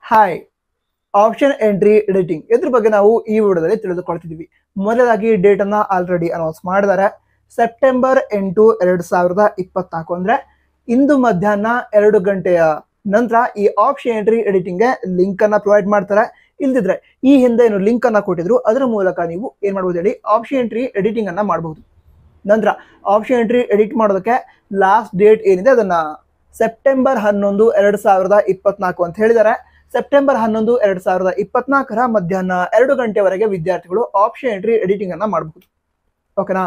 Hi, option entry editing ಇದ್ರ ಬಗ್ಗೆ ನಾವು ಈ ವಿಡಿಯೋದಲ್ಲಿ ತಿಳಿದುಕೊಳ್ತಿದ್ವಿ. ಮೊದಲಾಗಿ ಡೇಟ್ ಅನ್ನ ಆಲ್ರೆಡಿ ಅನೌನ್ಸ್ ಮಾಡಿದ್ದಾರೆ. ಸೆಪ್ಟೆಂಬರ್ 8, 2024 ಅಂದ್ರೆ ಇಂದು ಮಧ್ಯಾಹ್ನ 2 ಗಂಟೆಯ ನಂತರ ಈ ಆಪ್ಷನ್ ಎಂಟ್ರಿ ಎಡಿಟಿಂಗ್ ಗೆ ಲಿಂಕ್ ಅನ್ನ ಪ್ರೊವೈಡ್ ಮಾಡ್ತಾರೆ. ಇಲ್ದಿದ್ರೆ ಈ ಹಿಂದೆ ಏನು ಲಿಂಕ್ ಅನ್ನ ಕೊಟ್ಟಿದ್ರು ಅದರ ಮೂಲಕ ನೀವು ಏನ್ ಮಾಡಬಹುದು ಹೇಳಿ ಆಪ್ಷನ್ ಎಂಟ್ರಿ ಎಡಿಟಿಂಗ್ ಅನ್ನ ಮಾಡಬಹುದು. ನಂತರ ಆಪ್ಷನ್ ಎಂಟ್ರಿ ಎಡಿಟ್ ಮಾಡೋದಕ್ಕೆ ಲಾಸ್ಟ್ ಡೇಟ್ ಏನಿದೆ ಅದನ್ನ ಸೆಪ್ಟೆಂಬರ್ 11, 2024 ಅಂತ ಹೇಳಿದ್ದಾರೆ. ಸೆಪ್ಟೆಂಬರ್ 11, 2024 ಮಧ್ಯಾಹ್ನ 2 ಗಂಟೆವರೆಗೆ ವಿದ್ಯಾರ್ಥಿಗಳು ಆಪ್ಷನ್ ಎಂಟ್ರಿ ಎಡಿಟಿಂಗ್ ಅನ್ನ ಮಾಡಬಹುದು. ಓಕೆನಾ?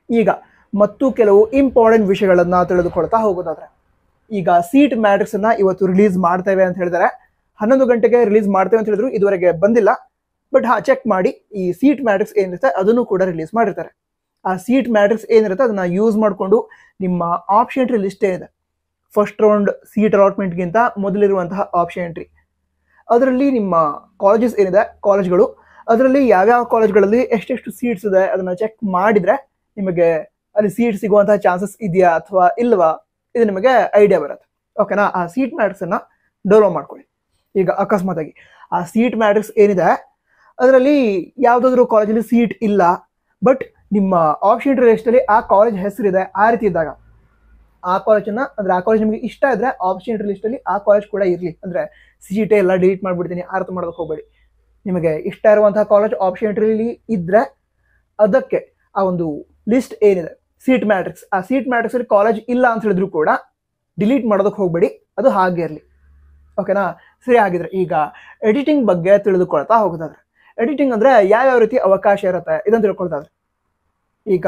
ಈಗ ಮತ್ತು ಕೆಲವು ಇಂಪಾರ್ಟೆಂಟ್ ವಿಷಯಗಳನ್ನ ತಿಳಿದುಕೊಳ್ತಾ ಹೋಗೋದಾದ್ರೆ, ಈಗ ಸೀಟ್ ಮ್ಯಾಟ್ರಿಕ್ಸ್ ಅನ್ನ ಇವತ್ತು ರಿಲೀಸ್ ಮಾಡ್ತೇವೆ ಅಂತ ಹೇಳಿದರೆ 11 ಗಂಟೆಗೆ ರಿಲೀಸ್ ಮಾಡ್ತೇವೆ ಅಂತ ಹೇಳಿದ್ರು, ಇದುವರೆಗೆ ಬಂದಿಲ್ಲ. ಬಟ್ ಚೆಕ್ ಮಾಡಿ, ಈ ಸೀಟ್ ಮ್ಯಾಟ್ರಿಕ್ಸ್ ಏನಿರುತ್ತೆ ಅದನ್ನು ಕೂಡ ರಿಲೀಸ್ ಮಾಡಿರ್ತಾರೆ. ಆ ಸೀಟ್ ಮ್ಯಾಟ್ರಿಕ್ಸ್ ಏನಿರುತ್ತೆ ಅದನ್ನ ಯೂಸ್ ಮಾಡಿಕೊಂಡು ನಿಮ್ಮ ಆಪ್ಷನ್ ಎಂಟ್ರಿ ಲಿಸ್ಟ್ ಏನಿದೆ, ಫಸ್ಟ್ ರೌಂಡ್ ಸೀಟ್ ಅಲಾಟ್ಮೆಂಟ್ಗಿಂತ ಮೊದಲಿರುವಂತಹ ಆಪ್ಷನ್ ಎಂಟ್ರಿ, ಅದರಲ್ಲಿ ನಿಮ್ಮ ಕಾಲೇಜಸ್ ಏನಿದೆ ಕಾಲೇಜ್ಗಳು, ಅದರಲ್ಲಿ ಯಾವ್ಯಾವ ಕಾಲೇಜ್ಗಳಲ್ಲಿ ಎಷ್ಟೆಷ್ಟು ಸೀಟ್ಸ್ ಇದೆ ಅದನ್ನ ಚೆಕ್ ಮಾಡಿದ್ರೆ ನಿಮಗೆ ಅಲ್ಲಿ ಸೀಟ್ ಸಿಗುವಂತಹ ಚಾನ್ಸಸ್ ಇದೆಯಾ ಅಥವಾ ಇಲ್ವಾ ಇದು ನಿಮಗೆ ಐಡಿಯಾ ಬರುತ್ತೆ. ಓಕೆನಾ? ಆ ಸೀಟ್ ಮ್ಯಾಟ್ರಿಕ್ಸ್ ಅನ್ನ ಡೌನ್ಲೋಡ್ ಮಾಡ್ಕೊಳ್ಳಿ. ಈಗ ಅಕಸ್ಮಾತಾಗಿ ಆ ಸೀಟ್ ಮ್ಯಾಟ್ರಿಕ್ಸ್ ಏನಿದೆ ಅದರಲ್ಲಿ ಯಾವುದಾದ್ರೂ ಕಾಲೇಜಲ್ಲಿ ಸೀಟ್ ಇಲ್ಲ, ಬಟ್ ನಿಮ್ಮ ಆಪ್ಷನ್ ಎಂಟ್ರಿ ಲಿಸ್ಟಲ್ಲಿ ಆ ಕಾಲೇಜ್ ಹೆಸರಿದೆ, ಆ ರೀತಿ ಇದ್ದಾಗ ಆ ಕಾಲೇಜನ್ನ ಅಂದ್ರೆ ಆ ಕಾಲೇಜ್ ನಿಮಗೆ ಇಷ್ಟ ಇದ್ರೆ ಆಪ್ಷನ್ ಎಂಟ್ರಿ ಲಿಸ್ಟಲ್ಲಿ ಆ ಕಾಲೇಜ್ ಕೂಡ ಇರಲಿ. ಅಂದ್ರೆ ಸೀಟೇ ಎಲ್ಲ ಡಿಲೀಟ್ ಮಾಡಿಬಿಡ್ತೀನಿ ಅರ್ಥ ಮಾಡೋದಕ್ಕೆ ಹೋಗಬೇಡಿ. ನಿಮಗೆ ಇಷ್ಟ ಇರುವಂತಹ ಕಾಲೇಜ್ ಆಪ್ಷನ್ ಎಂಟ್ರಿಲಿ ಇದ್ರೆ ಅದಕ್ಕೆ ಆ ಒಂದು ಲಿಸ್ಟ್ ಏನಿದೆ ಸೀಟ್ ಮ್ಯಾಟ್ರಿಕ್ಸ್, ಆ ಸೀಟ್ ಮ್ಯಾಟ್ರಿಕ್ಸ್ ಅಲ್ಲಿ ಕಾಲೇಜ್ ಇಲ್ಲ ಅಂತ ಹೇಳಿದ್ರು ಕೂಡ ಡಿಲೀಟ್ ಮಾಡೋದಕ್ಕೆ ಹೋಗಬೇಡಿ, ಅದು ಹಾಗೆ ಇರಲಿ. ಓಕೆನಾ? ಸರಿ, ಆಗಿದ್ರೆ ಈಗ ಎಡಿಟಿಂಗ್ ಬಗ್ಗೆ ತಿಳಿದುಕೊಳ್ತಾ ಹೋಗೋದಾದ್ರೆ, ಎಡಿಟಿಂಗ್ ಅಂದ್ರೆ ಯಾವ್ಯಾವ ರೀತಿ ಅವಕಾಶ ಇರುತ್ತೆ ಇದನ್ನು ತಿಳ್ಕೊಳ್ತಾದ್ರೆ, ಈಗ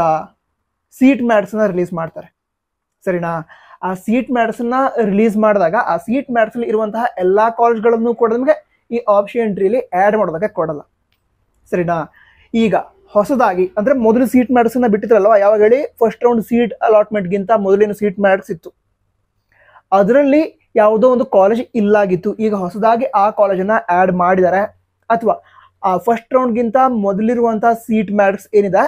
ಸೀಟ್ ಮ್ಯಾಟ್ರಿಕ್ಸ್ ರಿಲೀಸ್ ಮಾಡ್ತಾರೆ. ಸರಿನಾ? ಆ ಸೀಟ್ ಮ್ಯಾಟ್ರಿಕ್ಸ್ ರಿಲೀಸ್ ಮಾಡಿದಾಗ ಆ ಸೀಟ್ ಮ್ಯಾಟ್ರಿಕ್ಸ್ ಅಲ್ಲಿ ಇರುವಂತಹ ಎಲ್ಲಾ ಕಾಲೇಜ್ಗಳನ್ನು ಕೂಡ ನಿಮಗೆ ಈ ಆಪ್ಷನ್ ಎಂಟ್ರಿಲಿ ಆಡ್ ಮಾಡೋದಕ್ಕೆ ಕೊಡಲ್ಲ. ಸರಿನಾ? ಈಗ ಹೊಸದಾಗಿ ಅಂದ್ರೆ ಮೊದಲು ಸೀಟ್ ಮ್ಯಾಟ್ರಿಕ್ಸ್ ಬಿಟ್ಟಿದ್ರಲ್ವ, ಯಾವಾಗ ಹೇಳಿ ಫಸ್ಟ್ ರೌಂಡ್ ಸೀಟ್ ಅಲಾಟ್ಮೆಂಟ್ಗಿಂತ ಮೊದಲಿನ ಸೀಟ್ ಮ್ಯಾಟ್ರಿಕ್ಸ್ ಇತ್ತು, ಅದರಲ್ಲಿ ಯಾವುದೋ ಒಂದು ಕಾಲೇಜ್ ಇಲ್ಲಾಗಿತ್ತು. ಈಗ ಹೊಸದಾಗಿ ಆ ಕಾಲೇಜನ್ನ ಆಡ್ ಮಾಡಿದ್ದಾರೆ, ಅಥವಾ ಆ ಫಸ್ಟ್ ರೌಂಡ್ಗಿಂತ ಮೊದಲಿರುವಂತಹ ಸೀಟ್ ಮ್ಯಾಟ್ರಿಕ್ಸ್ ಏನಿದೆ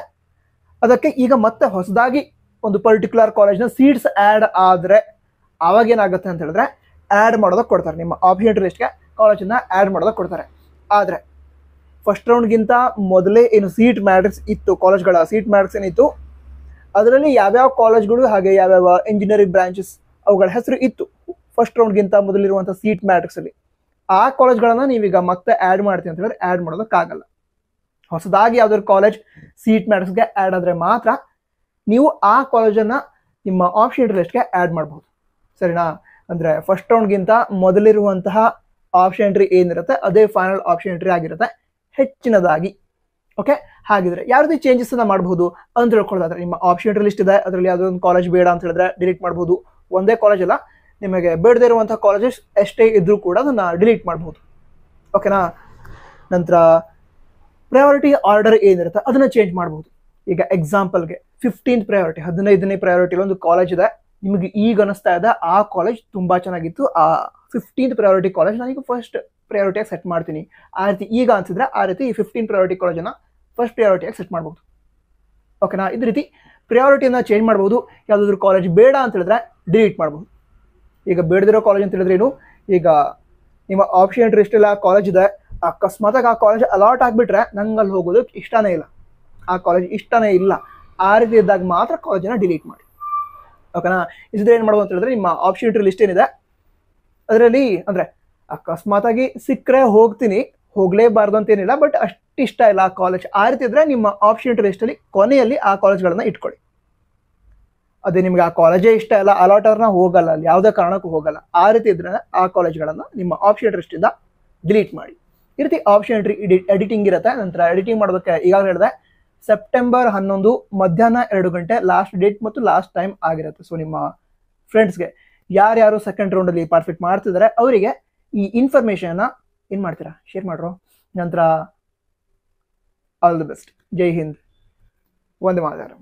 ಅದಕ್ಕೆ ಈಗ ಮತ್ತೆ ಹೊಸದಾಗಿ ಒಂದು ಪರ್ಟಿಕ್ಯುಲರ್ ಕಾಲೇಜ್ನ ಸೀಟ್ಸ್ ಆ್ಯಡ್ ಆದರೆ ಆವಾಗ ಏನಾಗುತ್ತೆ ಅಂತ ಹೇಳಿದ್ರೆ ಆ್ಯಡ್ ಮಾಡೋದಕ್ಕೆ ಕೊಡ್ತಾರೆ. ನಿಮ್ಮ ಆಪ್ಷನ್ ಎಂಟ್ರಿ ಲಿಸ್ಟ್ಗೆ ಕಾಲೇಜನ್ನ ಆ್ಯಡ್ ಮಾಡೋದಕ್ಕೆ ಕೊಡ್ತಾರೆ. ಆದರೆ ಫಸ್ಟ್ ರೌಂಡ್ಗಿಂತ ಮೊದಲೇ ಏನು ಸೀಟ್ ಮ್ಯಾಟ್ರಿಕ್ಸ್ ಇತ್ತು, ಕಾಲೇಜ್ಗಳ ಸೀಟ್ ಮ್ಯಾಟ್ರಿಕ್ಸ್ ಏನಿತ್ತು ಅದರಲ್ಲಿ ಯಾವ್ಯಾವ ಕಾಲೇಜ್ಗಳು ಹಾಗೆ ಯಾವ್ಯಾವ ಇಂಜಿನಿಯರಿಂಗ್ ಬ್ರಾಂಚಸ್ ಅವುಗಳ ಹೆಸರು ಇತ್ತು ಫಸ್ಟ್ ರೌಂಡ್ಗಿಂತ ಮೊದಲಿರುವಂಥ ಸೀಟ್ ಮ್ಯಾಟ್ರಿಕ್ಸಲ್ಲಿ, ಆ ಕಾಲೇಜ್ಗಳನ್ನು ನೀವೀಗ ಮತ್ತೆ ಆ್ಯಡ್ ಮಾಡ್ತೀವಿ ಅಂತ ಹೇಳಿದ್ರೆ ಆ್ಯಡ್ ಮಾಡೋದಕ್ಕಾಗಲ್ಲ. ಹೊಸದಾಗಿ ಯಾವ್ದಾದ್ರು ಕಾಲೇಜ್ ಸೀಟ್ ಮ್ಯಾಟ್ರಿಕ್ಸ್ಗೆ ಆ್ಯಡ್ ಆದರೆ ಮಾತ್ರ ನೀವು ಆ ಕಾಲೇಜನ್ನು ನಿಮ್ಮ ಆಪ್ಷನ್ ಎಂಟ್ರಿ ಲಿಸ್ಟ್ಗೆ ಆ್ಯಡ್ ಮಾಡಬಹುದು. ಸರಿನಾ? ಅಂದರೆ ಫಸ್ಟ್ ರೌಂಡ್ಗಿಂತ ಮೊದಲಿರುವಂತಹ ಆಪ್ಷನ್ ಎಂಟ್ರಿ ಏನಿರುತ್ತೆ ಅದೇ ಫೈನಲ್ ಆಪ್ಷನ್ ಎಂಟ್ರಿ ಆಗಿರುತ್ತೆ ಹೆಚ್ಚಿನದಾಗಿ. ಓಕೆ? ಹಾಗಿದ್ರೆ ಯಾವ ರೀತಿ ಚೇಂಜಸ್ ಅನ್ನ ಮಾಡಬಹುದು ಅಂತ ತಿಳ್ಕೊಳ್ಳೋದಾದ್ರೆ, ನಿಮ್ಮ ಆಪ್ಷನ್ ಎಂಟ್ರಿ ಲಿಸ್ಟ್ ಇದೆ, ಅದರಲ್ಲಿ ಯಾವುದೋ ಒಂದು ಕಾಲೇಜ್ ಬೇಡ ಅಂತ ಹೇಳಿದ್ರೆ ಡಿಲೀಟ್ ಮಾಡಬಹುದು. ಒಂದೇ ಕಾಲೇಜ್ ಅಲ್ಲ, ನಿಮಗೆ ಬೇಡದೇ ಇರುವಂತಹ ಕಾಲೇಜಸ್ ಎಷ್ಟೇ ಇದ್ರೂ ಕೂಡ ಅದನ್ನ ಡಿಲೀಟ್ ಮಾಡಬಹುದು. ಓಕೆನಾ? ನಂತರ ಪ್ರಯಾರಿಟಿ ಆರ್ಡರ್ ಏನಿರುತ್ತೆ ಅದನ್ನ ಚೇಂಜ್ ಮಾಡಬಹುದು. ಈಗ ಎಕ್ಸಾಂಪಲ್ಗೆ 15th ಪ್ರಯಾರಿಟಿ, 15ನೇ ಪ್ರಯಾರಿಟಿಲಿ ಒಂದು ಕಾಲೇಜ್ ಇದೆ, ನಿಮಗೆ ಈಗ ಅನಿಸ್ತಾ ಇದೆ ಆ ಕಾಲೇಜ್ ತುಂಬಾ ಚೆನ್ನಾಗಿತ್ತು, ಆ 15th ಪ್ರಯಾರಿಟಿ ಕಾಲೇಜ್ ನಾನೀಗ ಫಸ್ಟ್ ಪ್ರಯಾರಿಟಿಯಾಗಿ ಸೆಟ್ ಮಾಡ್ತೀನಿ, ಆ ರೀತಿ ಈಗ ಅನ್ಸಿದ್ರೆ ಆ ರೀತಿ ಈ 15 ಪ್ರಯಾರಿಟಿ ಕಾಲೇಜನ್ನ ಫಸ್ಟ್ ಪ್ರಯಾರಿಟಿಯಾಗಿ ಸೆಟ್ ಮಾಡಬಹುದು. ಓಕೆನಾ? ಇದೇ ರೀತಿ ಪ್ರಯಾರಿಟಿಯನ್ನ ಚೇಂಜ್ ಮಾಡಬಹುದು. ಯಾವುದಾದ್ರೂ ಕಾಲೇಜ್ ಬೇಡ ಅಂತ ಹೇಳಿದ್ರೆ ಡಿಲೀಟ್ ಮಾಡಬಹುದು. ಈಗ ಬೇಡದಿರೋ ಕಾಲೇಜ್ ಅಂತ ಹೇಳಿದ್ರೆ ಏನು, ಈಗ ನಿಮ್ಮ ಆಪ್ಷನ್ ಎಂಟ್ರಿ ಲಿಸ್ಟಲ್ಲಿ ಆ ಕಾಲೇಜ್ ಇದೆ, ಅಕಸ್ಮಾತಾಗಿ ಆ ಕಾಲೇಜ್ ಅಲಾಟ್ ಆಗಿಬಿಟ್ರೆ ನಂಗೆ ಅಲ್ಲಿ ಹೋಗೋದಕ್ಕೆ ಇಷ್ಟನೇ ಇಲ್ಲ, ಆ ಕಾಲೇಜ್ ಇಷ್ಟನೇ ಇಲ್ಲ, ಆ ರೀತಿ ಇದ್ದಾಗ ಮಾತ್ರ ಕಾಲೇಜನ್ನ ಡಿಲೀಟ್ ಮಾಡಿ. ಓಕೆನಾ? ಇದ್ರೆ ಏನು ಮಾಡೋದು ಅಂತ ಹೇಳಿದ್ರೆ, ನಿಮ್ಮ ಆಪ್ಷನ್ ಎಂಟ್ರಿ ಲಿಸ್ಟ್ ಏನಿದೆ ಅದರಲ್ಲಿ ಅಂದರೆ ಅಕಸ್ಮಾತಾಗಿ ಸಿಕ್ಕರೆ ಹೋಗ್ತೀನಿ, ಹೋಗಲೇಬಾರ್ದು ಅಂತ ಏನಿಲ್ಲ, ಬಟ್ ಅಷ್ಟು ಇಷ್ಟ ಇಲ್ಲ ಆ ಕಾಲೇಜ್, ಆ ರೀತಿ ಇದ್ರೆ ನಿಮ್ಮ ಆಪ್ಷನ್ ಎಂಟ್ರಿ ಲಿಸ್ಟಲ್ಲಿ ಕೊನೆಯಲ್ಲಿ ಆ ಕಾಲೇಜ್ಗಳನ್ನ ಇಟ್ಕೊಳ್ಳಿ. ಅದೇ ನಿಮ್ಗೆ ಆ ಕಾಲೇಜೇ ಇಷ್ಟ ಇಲ್ಲ, ಅಲಾಟ್ ಅವ್ರನ್ನ ಹೋಗಲ್ಲ, ಅಲ್ಲಿ ಯಾವುದೇ ಕಾರಣಕ್ಕೂ ಹೋಗಲ್ಲ, ಆ ರೀತಿ ಇದ್ರೆ ಆ ಕಾಲೇಜ್ಗಳನ್ನ ನಿಮ್ಮ ಆಪ್ಷನ್ ಎಂಟ್ರಿ ಲಿಸ್ಟಿಂದ ಡಿಲೀಟ್ ಮಾಡಿ. ಈ ರೀತಿ ಆಪ್ಷನ್ ಎಂಟ್ರಿ ಎಡಿಟಿಂಗ್ ಇರುತ್ತೆ. ನಂತರ ಎಡಿಟಿಂಗ್ ಮಾಡೋದಕ್ಕೆ ಈಗಾಗಲೇ ಹೇಳಿದೆ ಸೆಪ್ಟೆಂಬರ್ 11 ಮಧ್ಯಾಹ್ನ 2 ಗಂಟೆ ಲಾಸ್ಟ್ ಡೇಟ್ ಮತ್ತು ಲಾಸ್ಟ್ ಟೈಮ್ ಆಗಿರುತ್ತೆ. ಸೊ ನಿಮ್ಮ ಫ್ರೆಂಡ್ಸ್ಗೆ ಯಾರ್ಯಾರು ಸೆಕೆಂಡ್ ರೌಂಡಲ್ಲಿ ಪಾರ್ಟಿಸಿಪೇಟ್ ಮಾಡ್ತಿದ್ದಾರೆ ಅವರಿಗೆ ಈ ಇನ್ಫಾರ್ಮೇಷನ್ನ ಏನು ಮಾಡ್ತೀರಾ ಶೇರ್ ಮಾಡ್ರು. ನಂತರ all the best. Jai Hind, Vande Mataram.